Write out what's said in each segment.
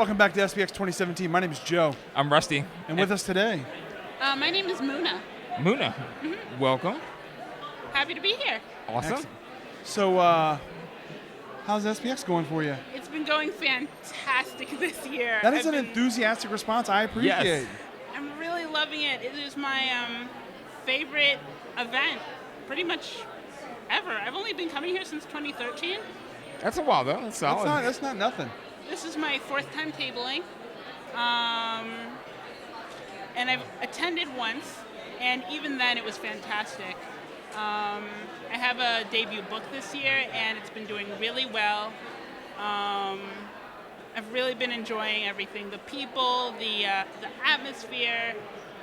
Welcome back to SPX 2017. My name is Joe. I'm Rusty. And with us today, my name is Mouna. Mouna. Welcome. Happy to be here. Awesome. Excellent. So, how's SPX going for you? It's been going fantastic this year. That is an enthusiastic response. I appreciate. Yes. I'm really loving it. It is my favorite event, pretty much ever. I've only been coming here since 2013. That's a while, though. That's solid. That's not nothing. This is my fourth time tabling. And I've attended once, and even then it was fantastic. I have a debut book this year, and it's been doing really well. I've really been enjoying everything: the people, the atmosphere,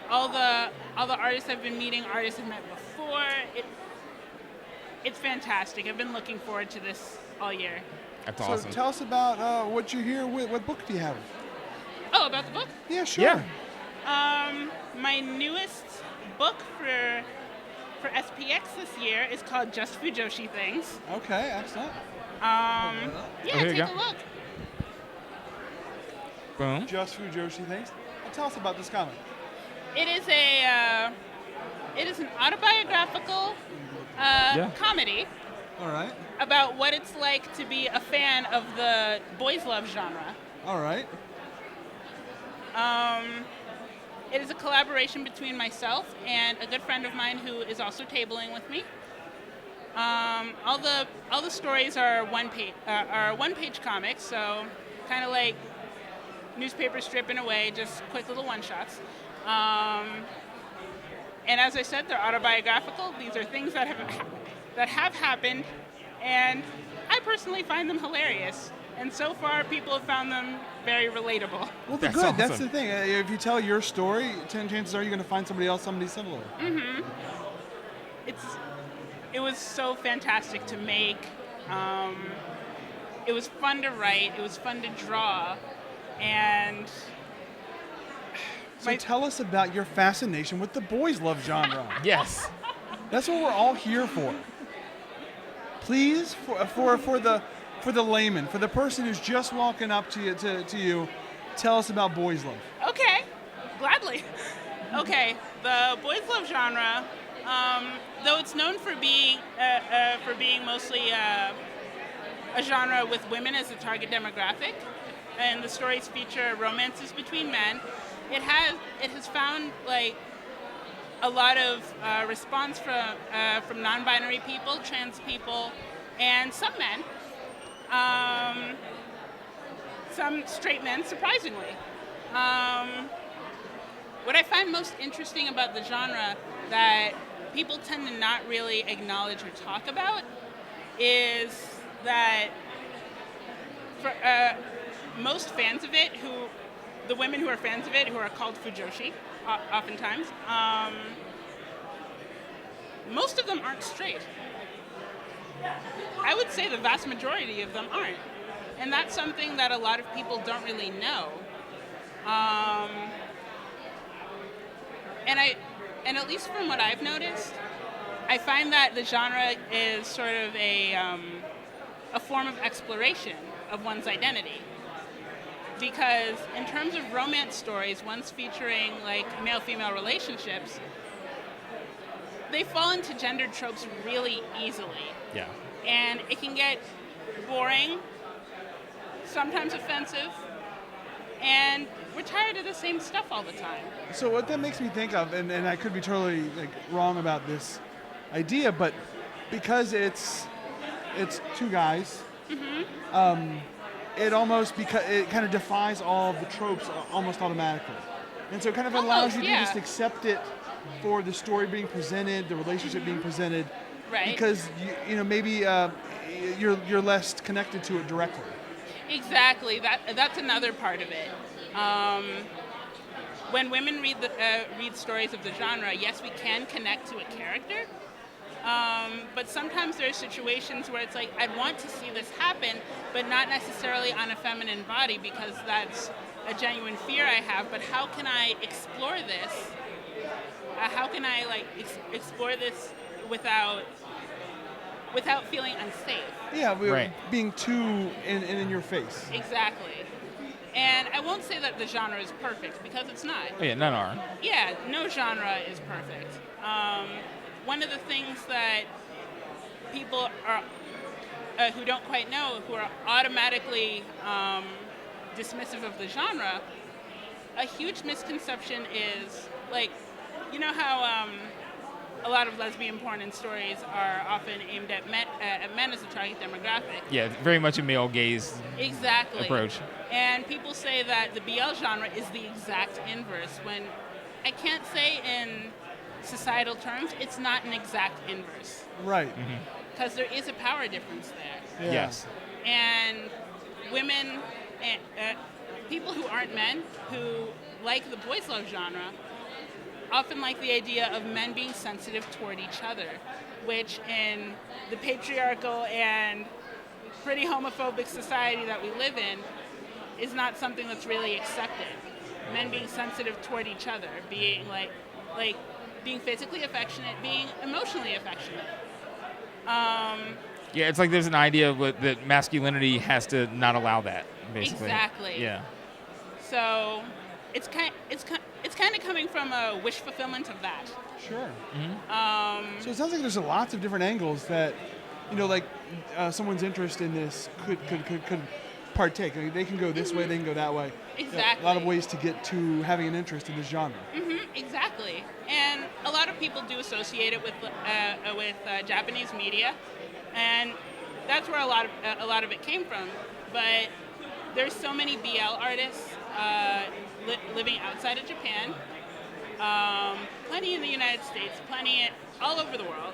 all the artists I've been meeting, artists I've met before. It's fantastic. I've been looking forward to this all year. That's So awesome. tell us about what you're here with. What book do you have? Oh, about the book? Yeah, sure. Yeah. My newest book for SPX this year is called Just Fujoshi Things. Okay, excellent. Yeah, here you take go. a look. Boom. Just Fujoshi Things. Tell us about this comic. It is an autobiographical comedy All right. about what it's like to be a fan of the boys' love genre. All right. It is a collaboration between myself and a good friend of mine who is also tabling with me. All the stories are one page comics, so kind of like newspaper strip in a way, just quick little one shots. And as I said, they're autobiographical. These are things that have happened, and I personally find them hilarious. And so far, people have found them very relatable. Well, they're That's good. awesome. That's the thing. If you tell your story, chances are you're going to find somebody similar. It was so fantastic to make. It was fun to write. It was fun to draw, and So tell us about your fascination with the boys' love genre. Yes. That's what we're all here for. Please, for the layman, for the person who's just walking up to you, tell us about boys' love. Okay, gladly. Okay, the boys' love genre, though it's known for being mostly a genre with women as the target demographic, and the stories feature romances between men, it has found like a lot of response from non-binary people, trans people, and some men. Some straight men, surprisingly. What I find most interesting about the genre that people tend to not really acknowledge or talk about is that for most fans of it, the women who are fans of it, who are called fujoshi, oftentimes, most of them aren't straight. I would say the vast majority of them aren't. And that's something that a lot of people don't really know. And at least from what I've noticed, I find that the genre is sort of a form of exploration of one's identity. Because in terms of romance stories, ones featuring like male-female relationships, they fall into gendered tropes really easily. Yeah. And it can get boring, sometimes offensive, and we're tired of the same stuff all the time. So what that makes me think of, and I could be totally wrong about this idea, but because it's two guys, it kind of defies all of the tropes almost automatically, and so it kind of allows you to just accept it for the story being presented, the relationship being presented, Right. because maybe you're less connected to it directly. Exactly. That's another part of it. When women read stories of the genre, yes, we can connect to a character, but sometimes there are situations where it's like, I'd want to see this happen, but not necessarily on a feminine body, because that's a genuine fear I have. But how can I explore this? How can I explore this without feeling unsafe? Yeah, Right. being too in your face. Exactly. And I won't say that the genre is perfect, because it's not. Oh, yeah, none are. Yeah, no genre is perfect. One of the things that people are who don't quite know, who are automatically dismissive of the genre, a huge misconception is, like, you know how a lot of lesbian porn and stories are often aimed at men as a target demographic. Yeah, it's very much a male gaze Exactly. approach. And people say that the BL genre is the exact inverse, when I can't say in societal terms it's not an exact inverse. Right. Because there is a power difference there. Yeah. Yes. And women, people who aren't men, who like the boys' love genre, often like the idea of men being sensitive toward each other, which in the patriarchal and pretty homophobic society that we live in is not something that's really accepted. Men being sensitive toward each other, being like being physically affectionate, being emotionally affectionate. Yeah, it's like there's an idea that masculinity has to not allow that, basically. Exactly. Yeah. So it's kind of coming from a wish fulfillment of that. Sure. So it sounds like there's lots of different angles that, like someone's interest in this could partake. I mean, they can go this way, they can go that way. Exactly. A lot of ways to get to having an interest in this genre. Exactly. And a lot of people do associate it with Japanese media, and that's where a lot of it came from. But there's so many BL artists living outside of Japan, plenty in the United States, plenty all over the world,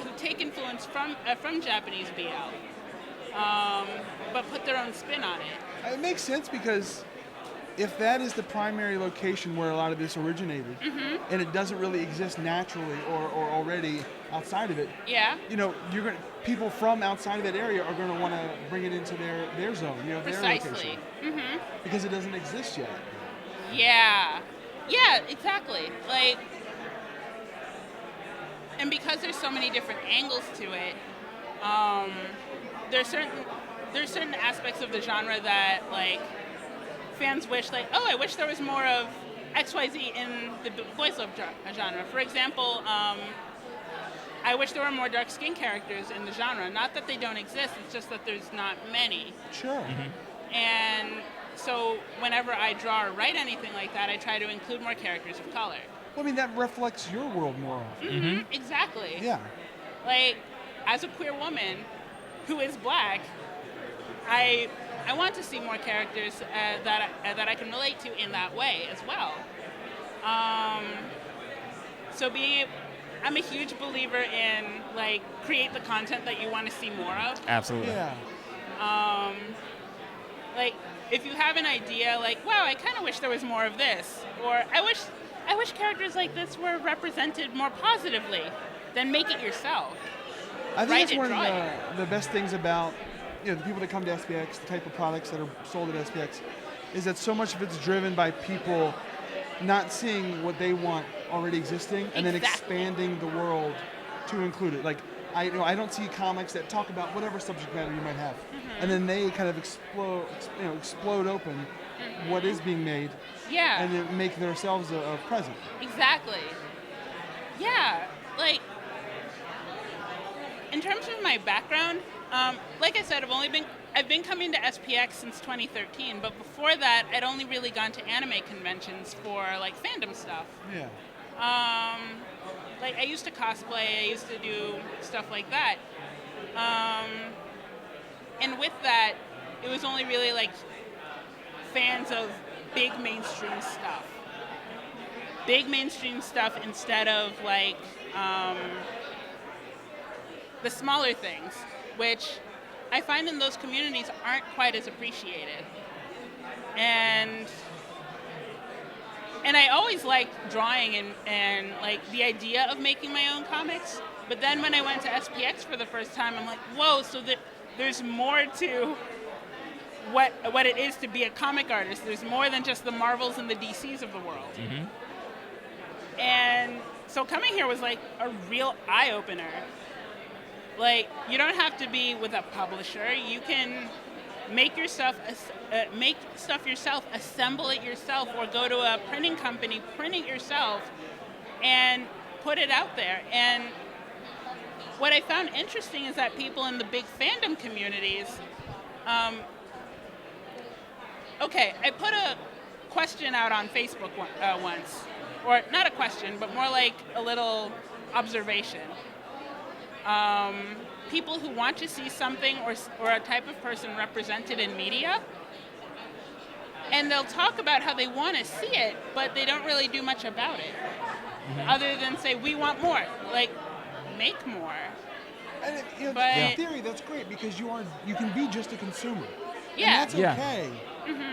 who take influence from Japanese BL, but put their own spin on it. It makes sense, because if that is the primary location where a lot of this originated, and it doesn't really exist naturally or already outside of it, Yeah. People from outside of that area are going to want to bring it into their zone, their Precisely. location, because it doesn't exist yet. Yeah. Yeah, exactly. Like, and because there's so many different angles to it, there's certain aspects of the genre that, like, fans wish, like, oh, I wish there was more of XYZ in the boys love genre. For example, I wish there were more dark skin characters in the genre. Not that they don't exist, it's just that there's not many. Sure. And so whenever I draw or write anything like that, I try to include more characters of color. Well, I mean, that reflects your world more often. Exactly. Yeah. Like, as a queer woman who is black, I want to see more characters that I can relate to in that way as well. I'm a huge believer in, like, create the content that you want to see more of. Absolutely. Yeah. Like, if you have an idea, like, wow, I kind of wish there was more of this, or I wish characters like this were represented more positively, then make it yourself. I think Write that's it, one draw of the best things about the people that come to SPX, the type of products that are sold at SPX, is that so much of it's driven by people not seeing what they want already existing and then expanding the world to include it. Like, I don't see comics that talk about whatever subject matter you might have, and then they kind of explode open what is being made, Yeah. and then make themselves a present. Exactly. Yeah, like, in terms of my background, like I said, I've been coming to SPX since 2013, but before that, I'd only really gone to anime conventions for, like, fandom stuff. Yeah. Like, I used to cosplay, I used to do stuff like that. And with that, it was only really, like, fans of big mainstream stuff. Big mainstream stuff instead of, like, the smaller things, which I find in those communities aren't quite as appreciated. And I always liked drawing and like the idea of making my own comics. But then when I went to SPX for the first time, I'm like, whoa, so there's more to what it is to be a comic artist. There's more than just the Marvels and the DCs of the world. And so coming here was like a real eye-opener. Like, you don't have to be with a publisher. You can make stuff yourself, assemble it yourself, or go to a printing company, print it yourself, and put it out there. And what I found interesting is that people in the big fandom communities, I put a question out on Facebook once, or not a question, but more like a little observation. People who want to see something or a type of person represented in media, and they'll talk about how they want to see it, but they don't really do much about it, other than say, we want more. Like, make more. And in theory, that's great because you can be just a consumer. Yeah. And that's okay.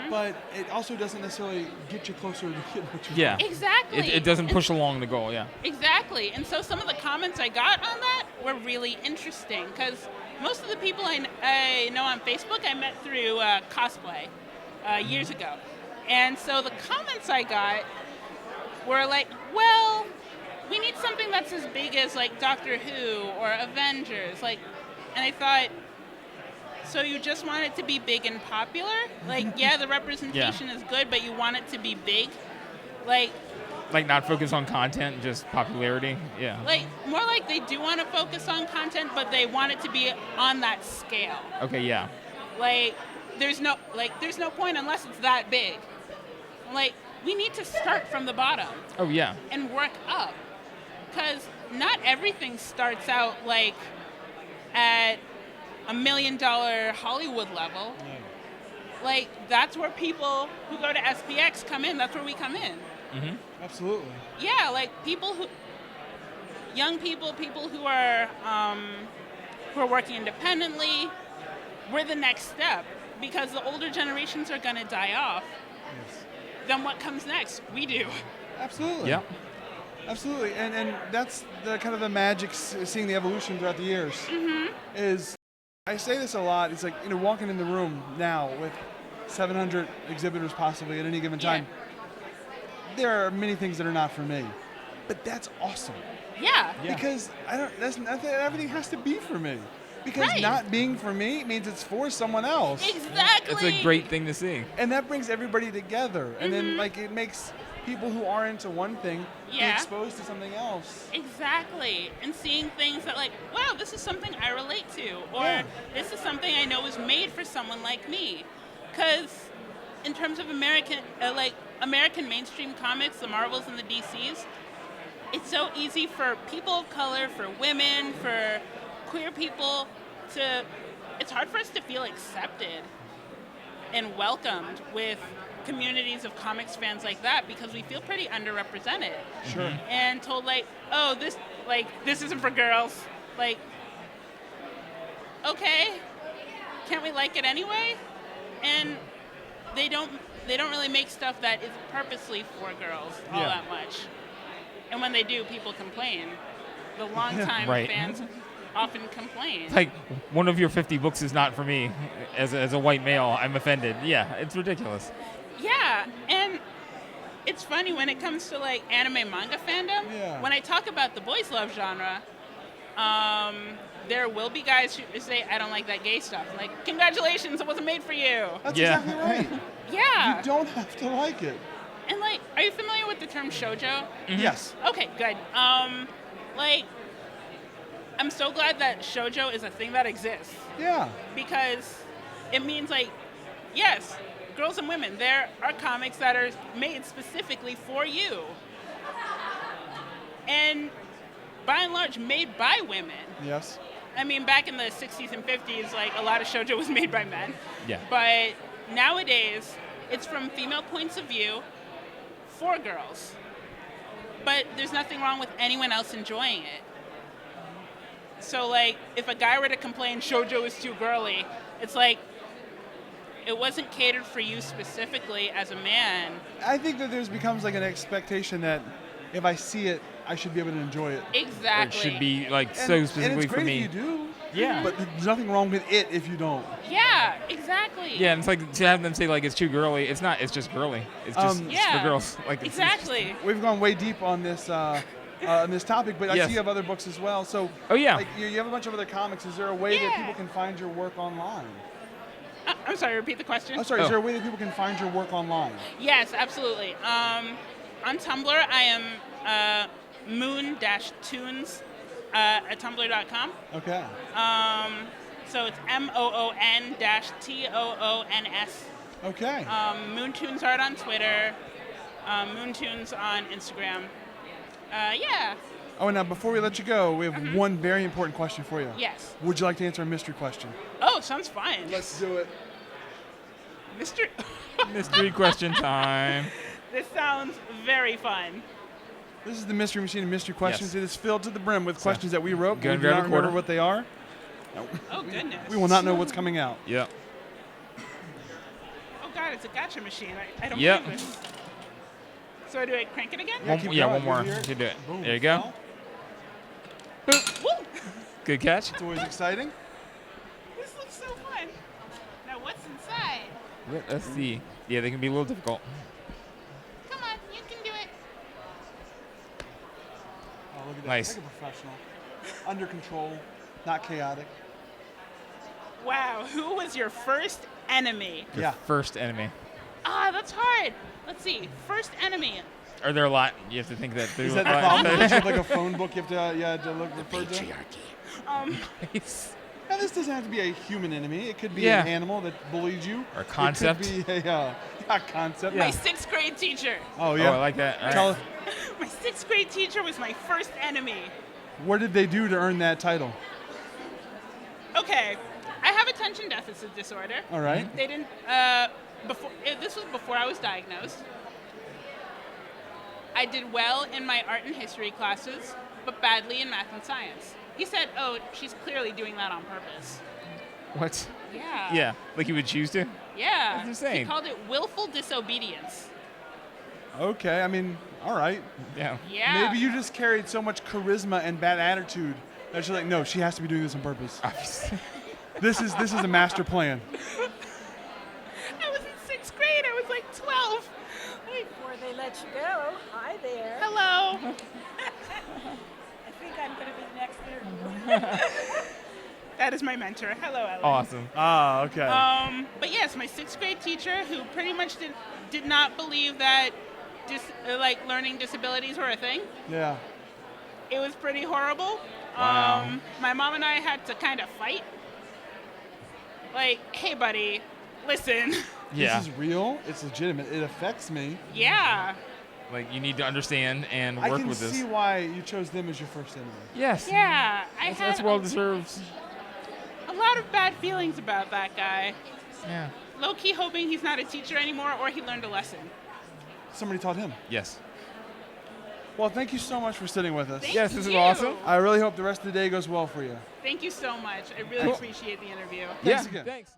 But it also doesn't necessarily get you closer to getting what you want. Exactly. It doesn't push along the goal, yeah. Exactly. And so some of the comments I got on that were really interesting because most of the people I know on Facebook I met through cosplay years ago. And so the comments I got were like, well, we need something that's as big as like Doctor Who or Avengers. Like, and I thought, so you just want it to be big and popular? Like, yeah, the representation is good, but you want it to be big? Like not focus on content, just popularity? Yeah. Like, more like they do want to focus on content, but they want it to be on that scale. Okay, yeah. Like, there's no point unless it's that big. Like, we need to start from the bottom. Oh, yeah. And work up. Because not everything starts out, like, at $1 million Hollywood level. Like, that's where people who go to SPX come in. That's where we come in. Absolutely. Yeah, like young people who are working independently, we're the next step because the older generations are going to die off. Yes. Then what comes next? We do. Absolutely. Yeah. Absolutely, and that's the kind of the magic seeing the evolution throughout the years. Is I say this a lot. It's like walking in the room now with 700 exhibitors possibly at any given time. There are many things that are not for me, but that's awesome. Yeah. Because that's nothing. Everything has to be for me. Because not being for me means it's for someone else. Exactly. It's a great thing to see. And that brings everybody together, and then like it makes people who are into one thing be exposed to something else. Exactly. And seeing things that like, wow, this is something I relate to, or this is something I know was made for someone like me. Because in terms of American mainstream comics, the Marvels and the DCs, it's so easy for people of color, for women, for queer people it's hard for us to feel accepted and welcomed with communities of comics fans like that because we feel pretty underrepresented. Sure. And told like, oh, this isn't for girls. Like, okay, can't we like it anyway? And they don't really make stuff that is purposely for girls all that much. And when they do, people complain. The longtime fans often complain. Like, one of your 50 books is not for me. As a white male, I'm offended. Yeah, it's ridiculous. Yeah, and it's funny when it comes to like anime manga fandom. Yeah. When I talk about the boys love genre, there will be guys who say, I don't like that gay stuff. I'm like, congratulations, it wasn't made for you. That's exactly right. Yeah. You don't have to like it. And like, are you familiar with the term shoujo? Yes. Okay, good. Like, I'm so glad that shoujo is a thing that exists. Yeah. Because it means like, yes, girls and women, there are comics that are made specifically for you. And by and large, made by women. Yes. I mean, back in the 60s and 50s, like, a lot of shoujo was made by men. Yeah. But nowadays, it's from female points of view for girls. But there's nothing wrong with anyone else enjoying it. So, like, if a guy were to complain shoujo is too girly, it's like, it wasn't catered for you specifically as a man. I think that there's becomes like an expectation that if I see it, I should be able to enjoy it. Exactly. It should be like so specifically and it's great for me. if you do. Yeah. But there's nothing wrong with it if you don't. Yeah, exactly. Yeah, and it's like to have them say like it's too girly. It's not. It's just girly. It's just it's for girls. Like it's exactly. We've gone way deep on this topic, but I see you have other books as well. So oh yeah, like you have a bunch of other comics. Is there a way that people can find your work online? I'm sorry, repeat the question. I'm sorry, is there a way that people can find your work online? Yes, absolutely. On Tumblr, I am moon-tunes at tumblr.com. Okay. So it's MOON-TOONS. Okay. Moontunes Art on Twitter. Moontunes on Instagram. Yeah. Oh, and now before we let you go, we have one very important question for you. Yes. Would you like to answer a mystery question? Oh, sounds fun. Let's do it. Mr. Mystery question time. This sounds very fun. This is the Mystery Machine of Mystery Questions. Yes. It is filled to the brim with questions that we wrote. go We and do grab not a remember quarter. what they are. Oh, goodness. We will not know what's coming out. Yep. Oh, God, it's a gotcha machine. I don't Yep. believe this. So do I crank it again? Yeah, keep Yeah, going. one more. Over here. You can do it. Boom. There you go. Woo! Good catch. It's always exciting. This looks so fun. Now, what's inside? Let's see. Yeah, they can be a little difficult. Come on, you can do it. Oh, look at that. Nice. Like a professional. Under control, not chaotic. Wow, who was your first enemy? Your Yeah. first enemy. Ah, that's hard. Let's see. First enemy. Are there a lot? You have to think that through. Is that the problem? That you have like a phone book you have to look referred to? Nice. Now, this doesn't have to be a human enemy. It could be Yeah. an animal that bullied you. Or a concept. It could be a concept. My 6th grade teacher. Oh, yeah. Oh, I like that. All Tell right. us, My 6th grade teacher was my first enemy. what did they do to earn that title? Okay, I have attention deficit disorder. All right. They didn't. This was before I was diagnosed. I did well in my art and history classes, but badly in math and science. He said, "Oh, she's clearly doing that on purpose." What? Yeah. Yeah, like you would choose to? Yeah. That's insane. He called it willful disobedience. Okay. I mean, all right. Yeah. Yeah. Maybe you just carried so much charisma and bad attitude that you're like, no, she has to be doing this on purpose. Obviously. This is a master plan. I was in 6th grade. I was like 12. Before they let you go, hi there. Hello. I think I'm going to be next interview. That is my mentor. Hello, Ellen. Awesome. Ah, okay. But yes, my 6th grade teacher, who pretty much did not believe that learning disabilities were a thing. Yeah. It was pretty horrible. Wow. My mom and I had to kind of fight. Like, hey, buddy, listen. Yeah. This is real. It's legitimate. It affects me. Yeah. Like you need to understand and I work can with this. see why you chose them as your first enemy. Yes. Yeah. That's well deserved. a lot of bad feelings about that guy. Yeah. Low-key hoping he's not a teacher anymore or he learned a lesson. Somebody taught him. Yes. Well, thank you so much for sitting with us. Thank Yes, this is you. awesome. I really hope the rest of the day goes well for you. Thank you so much. I really Cool. appreciate the interview. Thanks Yeah. again. Thanks.